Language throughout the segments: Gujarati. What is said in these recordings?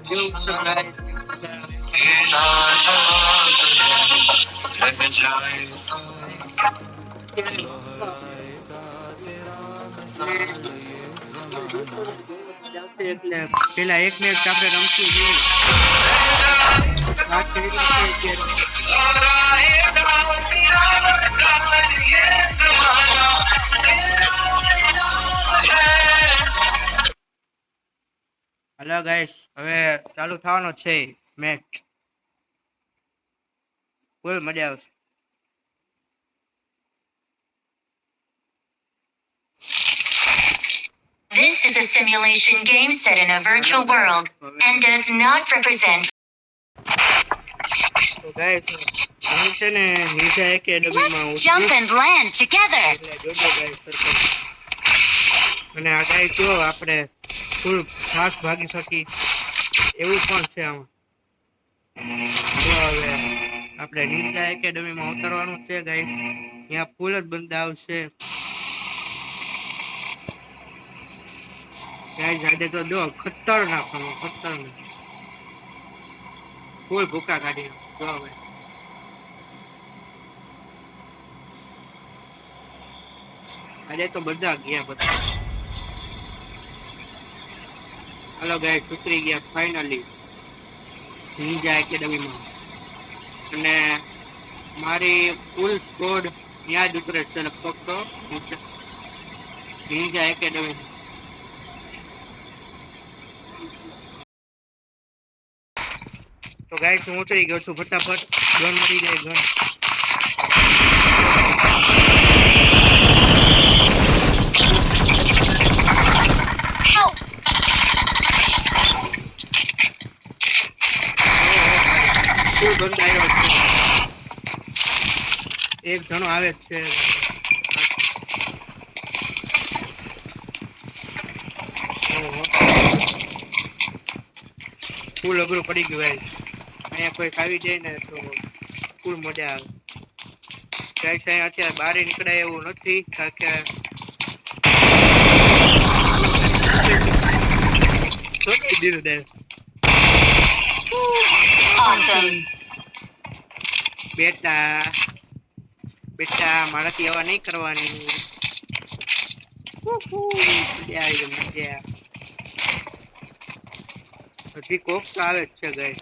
जो सप्लाई એટલે પેલા એક ને આપણે રમશું નહીં હેલો ગાઈસ હવે ચાલુ થવાનો છે મેચ ફૂલ મજા આવશે This is a simulation game set in a virtual world and does not represent. So guys, let's jump and land together. અને આ ગાઈસ જો આપણે ફૂલ ફાસ્ટ ભાગી શકી એવું પણ છે આમાં હવે આપણે નિંજા એકેડમીમાં ઉતરવાનું છે ગાઈસ અહીંયા ફૂલ જ બંદા આવશે ગાઈસ આજે તો જો ખતરનાક ફૂલ ભૂકા કાઢી જો હવે આજે તો બધા ગયા બધા हेलो गाइस उतरी गया फाइनली निंजा एकेडमीમાં અને મારી ફૂલ સ્કોડ યાદ ઉતરે છે લગભગ તો નિંજા એકેડમી તો ગાઈસ હું ઉતરી ગયો છું ફટાફટ ગન મરી જાય ગન એક જણો આવે છે ફૂલ અઘરું પડી ગયું ભાઈ અહીંયા કોઈ આવી જાય ને તો ફૂલ મજા આવે ગાઈસ અહીંયા અત્યારે બહાર નીકળાય એવું નથી કારણ કે Awesome. બેટા મારાથી આવા નહીં કરવાની મજા હજી કોક તો આવે જ છે ગાઈસ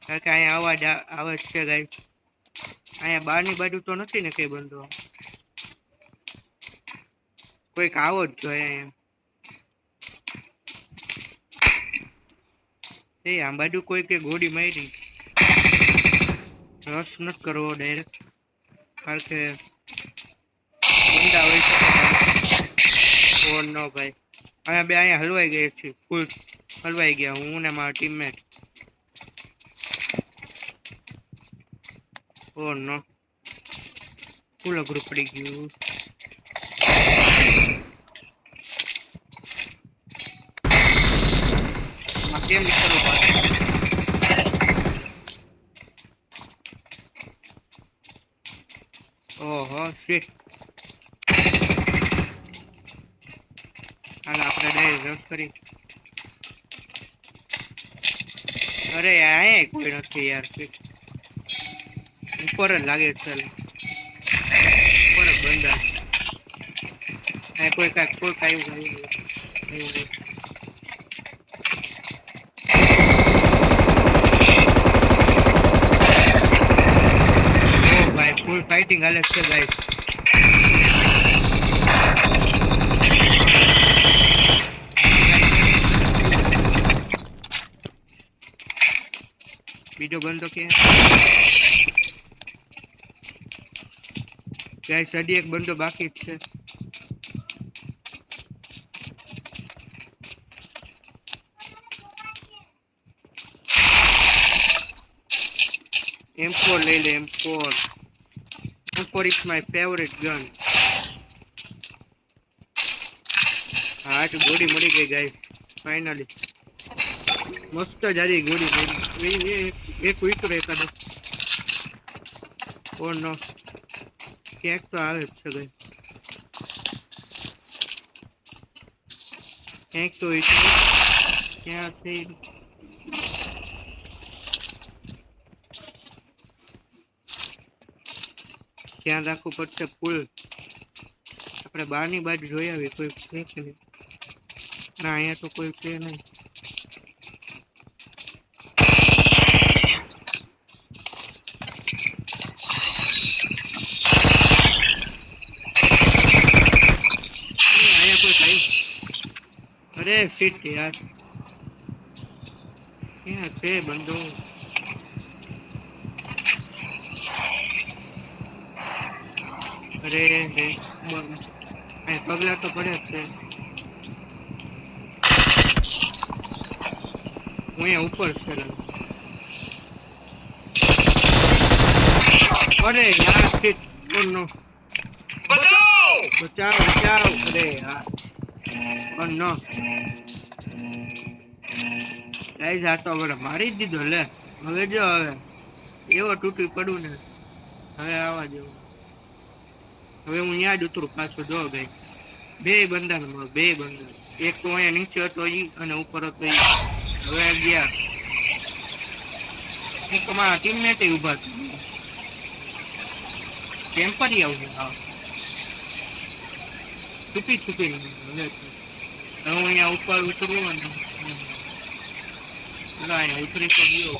કારણ કે અહીંયા અવાજ આવે જ છે ગાઈસ અહીંયા બહારની બાજુ તો નથી ને કઈ બંધો કોઈક આવો જ જોઈએ અહીંયા આ બાજુ કોઈ કે ગોળી મારી રશ નથી કરવો ડાયરેક્ટ કારણ કે ઊંડા હોય છે ઓ નો ભાઈ અહીંયા બે અહીંયા હલવાઈ ગયા છે ફૂલ હલવાઈ ગયા હું ને મારા ટીમમેટ ઓ નો ફૂલ અઘરું પડી ગયું કેમ નીકળવું પડે ઓહો શિટ હાલ આપણે ડાયરેક્ટ રશ કરી અરે અહીંયા કોઈ નથી યાર શિટ ઉપર જ લાગે છે ઉપર જ બંધા કોઈ કાંઈક આવ્યું ફૂલ ફાઇટિંગ હાલે છે ગાઈસ બીજો બંધો કે ગાઈસ હજી એક બંધો બાકી જ છે M4 ले ले M4 is my favorite gun हाँ तो गोली मरी गई गाइस फाइनली मस्त जारी गोली मरी एक क्विक रहता था ओ नो क्या तो आवे अच्छा गई એક તો એટલું ક્યાં છે ધ્યાન રાખવું પડશે ફૂલ આપણે બહારની બાજુ જોઈ આવી કોઈ છે કે નહીં ના અહીંયા તો કોઈ છે નહીં અહીંયા કોઈ ભાઈ અરે સીટ યાર ક્યાં છે બંધો અરે રે પગલા તો પડે જ છે હું અહીંયા ઉપર છે અરે યાર સીટ નો બચાવ બચાવ અરે યાર નો ગાઈસ આ તો હવે મારી જ દીધો લે હવે જો હવે એવો તૂટી પડું ને હવે આવા જેવું હવે હું ત્યાં જ ઉતરું પાછું જો ગઈ બે બંદા એક તો અહીંયા નીચે હતો ઈ અને ઉપર હતો ઈ હવે ગયા હું તમારા ટીમમેટ ઉભા છે ટેમ્પરી આવું હા છુપી હવે હું અહીંયા ઉપર ઉતરું અને અહીંયા ઉતરી તો ગયો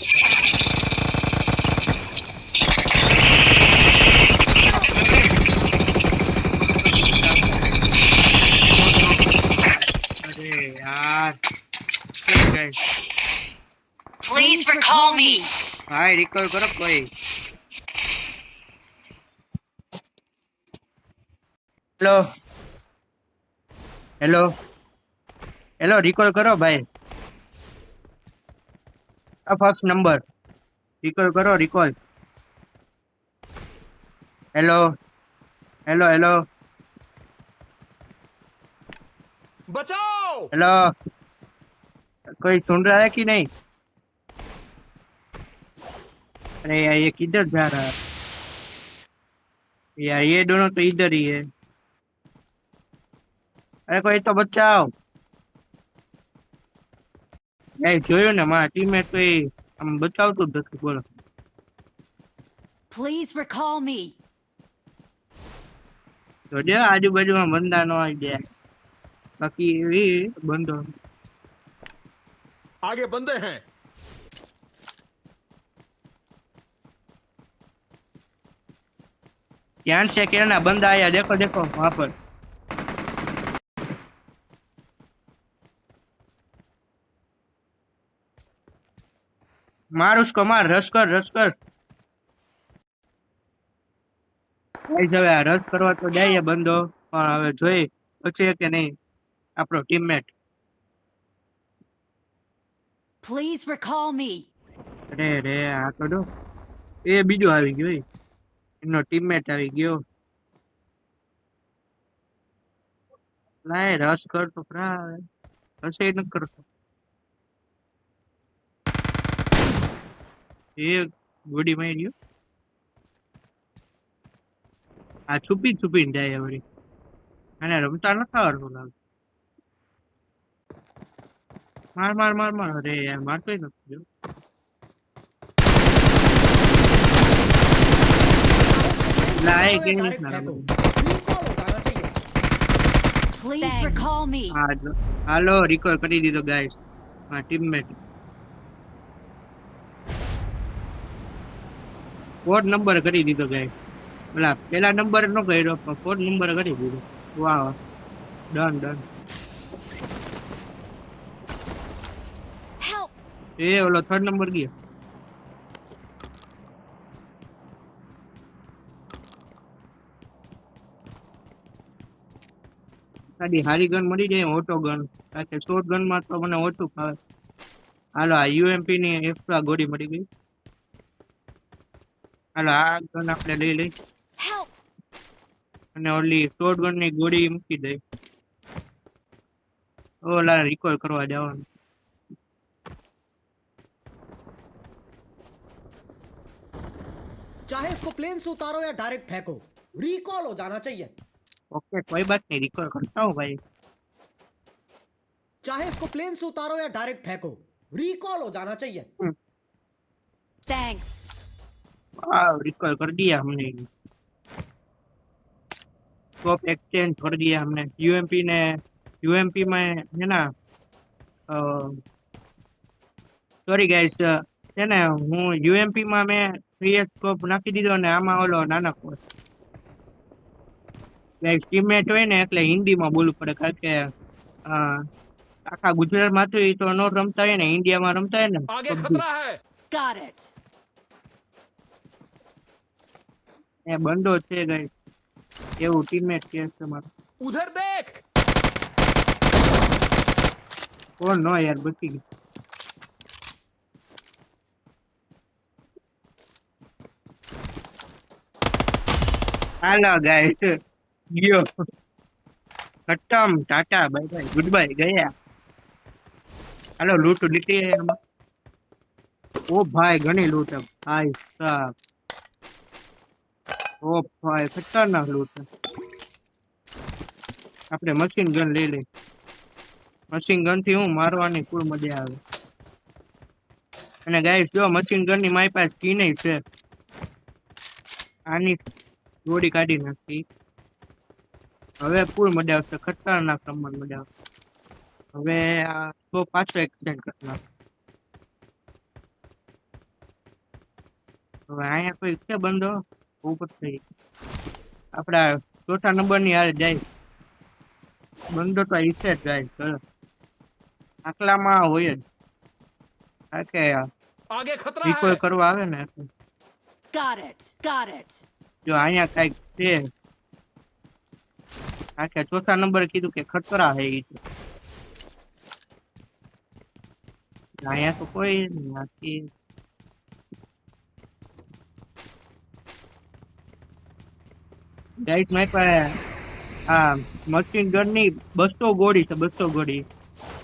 Please recall me. Hi recall કરો કોઈ હેલો હેલો હેલો રિકોલ કરો ભાઈ આ ફર્સ્ટ નંબર રિકોલ કરો રિકોલ હેલો હેલો હેલો बचाओ हेलो कोई सुन रहा है कि नहीं अरे यार ये किधर जा रहा है यार ये दोनों तो इधर ही है अरे कोई तो बचाओ यार જોયું ને મારા ટીમમેટ તો આમ બચાવતું જ નથી બોલો Please recall me. તો જો આજુબાજુમાં બંદા નો આવી ગયા બાકી એ બંધો आगे बंदे हैं ध्यान से खेलना बंदा आया देखो देखो वहां पर मार उसको मार रश कर હવે આ રશ કરવા તો જાય બંધો પણ હવે જોઈ પછી કે નહીં આપણો ટીમમેટ Please recall me. અરે રે આ તો જો એ બીજો આવી ગયો એનો ટીમમેટ આવી ગયો લાય રશ કર તો ખરા રશ ન કરતો એ ગોડી મારી ગયો આ છુપીને જાય વળી અને રમતા નથી આવડતું લાગે માર અરે યાર મારતો નથી જો લાય કે Please recall me. Hello recall કરી દીધો ગાઈસ હા ટીમમેટ કોડ નંબર કરી દીધો ગાઈસ ઓલા પેલા નંબર નો કર્યો પણ કોડ નંબર કરી દીધો વાહ ડન Help. એ ઓલો થર્ડ નંબર ગયો સાડી હારી ગન મળી જાય ઓટો ગન કારણ શોર્ટ ગન માં તો મને ઓછું ફાવે હાલો આ યુએમપી ની એક્સ્ટ્રા ગોળી મળી ગઈ હાલો આ ગન આપણે લઈ Help. અને ઓલી શોર્ટ ગન ની ગોળી મૂકી દઈ ઓલા રિકોલ કરવા જવાનું चाहे इसको प्लेन से उतारो या डायरेक्ट फेंको, रिकॉल हो जाना चाहिए। ओके कोई बात नहीं रिकॉल करता हूँ भाई चाहे इसको प्लेन से उतारो या डायरेक्ट फेंको, रिकॉल हो जाना चाहिए. Thanks. रिकॉल कर दिया हमने, स्कोप एक्सचेंज कर दिया हमने. यूएमपी ने यूएमपी में है ना, સોરી ગાઈસ, છે ને હું યુએમપી માં મેં 3S સ્કોપ નાખી દીધો ને આમાં ઓલો નાનકડો ગાઈસ ટીમમેટ હોય ને એટલે હિન્દીમાં બોલવું પડે, કારણ કે આખા ગુજરાતમાં તો એ તો નો રમતા હોય ને, ઇન્ડિયામાં રમતા હોય ને आगे PUBG. खतरा है. Got it. એ બંદો છે ગાઈસ, એવું ટીમમેટ છે તમારો. उधर देख. કોણ નો યાર, બચી ગઈ. હાલો ગાઈસ, ગયો ખતમ, Tata bye bye good bye, ગયા. હાલો લૂંટ લીધી એમાં. ઓ ભાઈ ઘણી લૂંટ હે ભાઈ સાહેબ, ઓ ભાઈ ખતરનાક લૂંટ હે. આપણે મશીન ગન લઈ લઈ, મશીન ગન થી હું મારવાની ફૂલ મજા આવે. અને ગાઈસ જો મશીન ગન ની મારી પાસે સ્કીન છે, આની ગોળી કાઢી નાખી. હવે ફૂલ મજા આવશે, ખતરનાક રમવાની મજા આવશે. હવે આ તો પાછો એક્સચેન્જ કરી નાખ. હવે અહીંયા કોઈ છે બંધો ઉપર થઈ, આપડા ચોથા નંબર ની હારે જાય બંધો તો ઈસે જ જાય. ચલો આટલામાં હોય જ, કારણ કે आगे खतरा રિકોલ है. કરવા આવે ને એટલે. Got it. Got it. જો અહીંયા કઈક છે, કારણ કે ચોથા નંબર કીધું કે ખતરા હે ઈ તો. અહીંયા તો કોઈ નથી. ગાઈસ મારી પાસે આ મશીન ગન ની 200 ગોળી છે, 200 ગોળી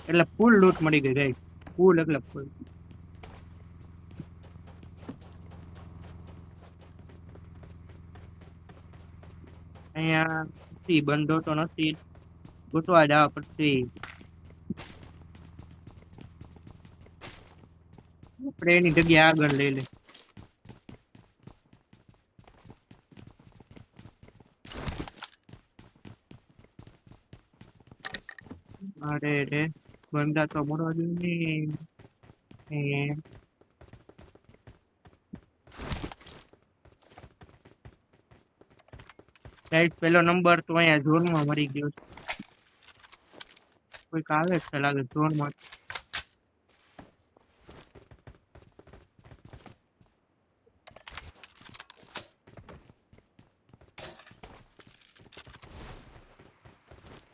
એટલે ફૂલ લૂટ મળી ગઈ ગાઈસ, ફૂલ એટલે ફૂલ. અહીંયા નથી બંધો તો નથી, ગોતવા જવા પડશે. આપણે એની જગ્યાએ આગળ લઈ લે. અરે રે બંધા તો મળવા જોઈએ ને. ગાઈસ પેલો નંબર તો અહીંયા ઝોનમાં મરી ગયો છે. કોઈક આવે છે લાગે ઝોનમાં.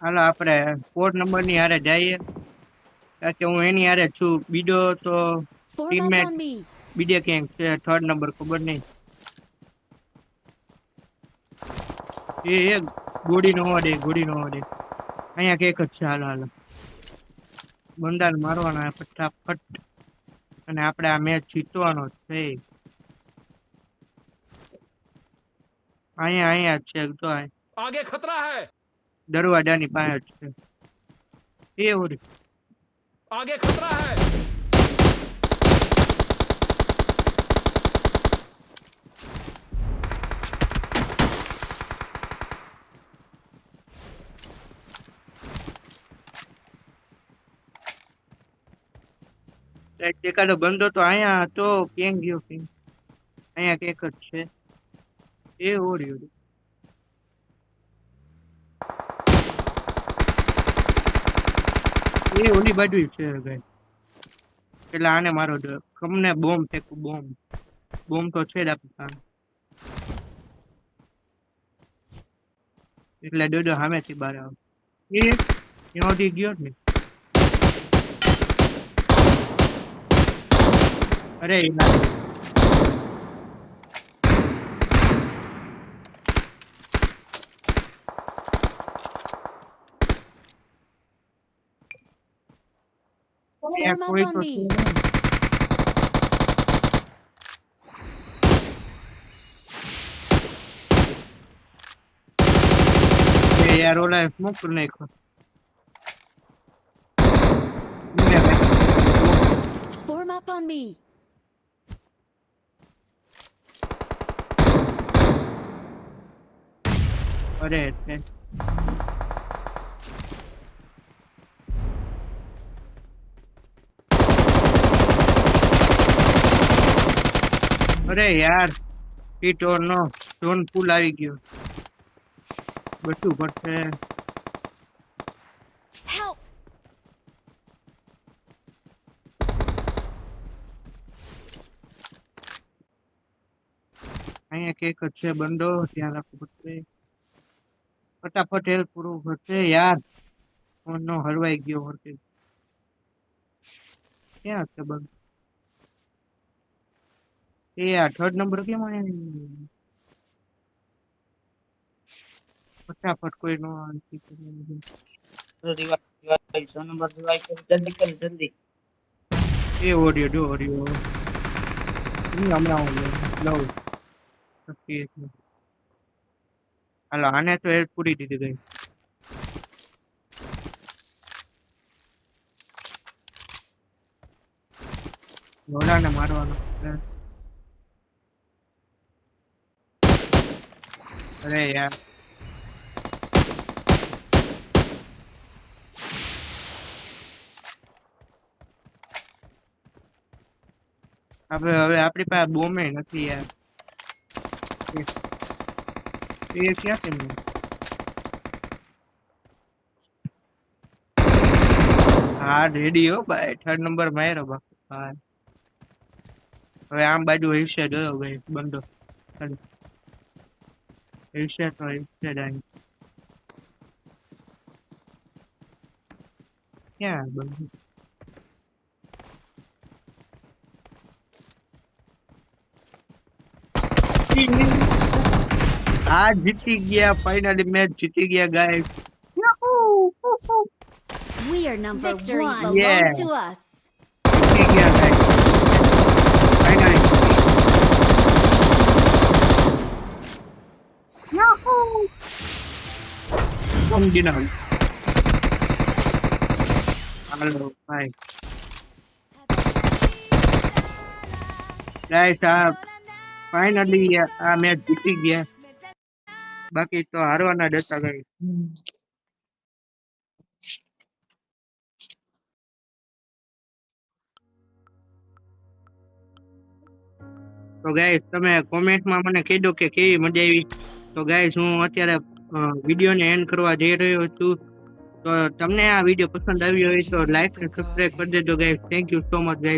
હાલો આપણે 4 નંબર ની હારે જઈએ, કારણ કે હું એની હારે છું. બીજો તો Form up teammate on me. બીજે ક્યાંક છે, 3rd નંબર ખબર નહીં. એ ગોળી નો હોવા દે, ગોળી નો હોવા દે. અહીંયા કેક જ છે. હાલો હાલો બંદાને મારવાના ફટાફટ, અને આપણે આ મેચ જીતવાનો છે. અહીંયા જ છે તો आगे खतरा है. દરવાજાની પાસે જ છે. એ ઓરી आगे खतरा है. એકાદો બંદો તો અહીંયા તો ક્યાં ગયો કે અહીંયા કેક જ છે. એ ઓરી ઓરી એ ઓલી બાજુ છે ભાઈ. એટલે આને મારો કમને બોમ્બ ફેંકું, બોમ્બ બોમ્બ તો છે જ આપણી પાસે, એટલે દોડો સામેથી બહાર આવે. એ એમાંથી ગયો જ ને. અરે યાર Form up કોઈ on તો me. છે યાર, ઓલા સ્મોક નાખ્યો. Warm up on me. અરે તે અરે યાર પીટ ઓર નો ઝોન ફૂલ આવી ગયો બચવું પડશે Help! અહીંયા કેક જ છે બંદો ધ્યાન રાખવું પડશે ફટાફટ હેલ્પ પૂરું પડશે યાર ફોન નો હલવાઈ ગયો વળતે ક્યાં છે બંધ એ આ થર્ડ નંબર કેમ આયા? ફટાફટ કોઈ નો એ ઓડિયો જો ઓડિયો હમણાં હું લઉં હાલો આને તો હેલ્પ પૂરી દીધી ગઈ ઘોડાને મારવાનો છે. અરે યાર હવે આપણી પાસે બોમ્બે નથી યાર એ ક્યાં છે હા રેડી હો ભાઈ થર્ડ નંબર માર્યો બાપા હવે આમ બાજુ હિસ્સે જોયો ભાઈ બંધો હિસ્સે તો હિસ્સે ડાઈ ક્યાં બંધો આ જીતી ગયા ફાઇનલી મેચ જીતી ગયા guys We are number Victory one. belongs Yeah. To us. જીતી ગયા ગાઈસ ફાઇનલી સમજીને હાલો ભાઈ ગાઈસ આ ફાઇનલી આ મેચ જીતી ગયા બાકી તો હારવાના જ હતા ગાઈસ તો ગાઈસ તમે કોમેન્ટમાં મને કહી દો કે કેવી મજા આવી તો ગાઈસ હું અત્યારે વિડીયોને એન્ડ કરવા જઈ રહ્યો છું તો તમને આ વિડીયો પસંદ આવ્યો હોય તો લાઈક અને સબસ્ક્રાઇબ કરી દેજો guys thank you so much guys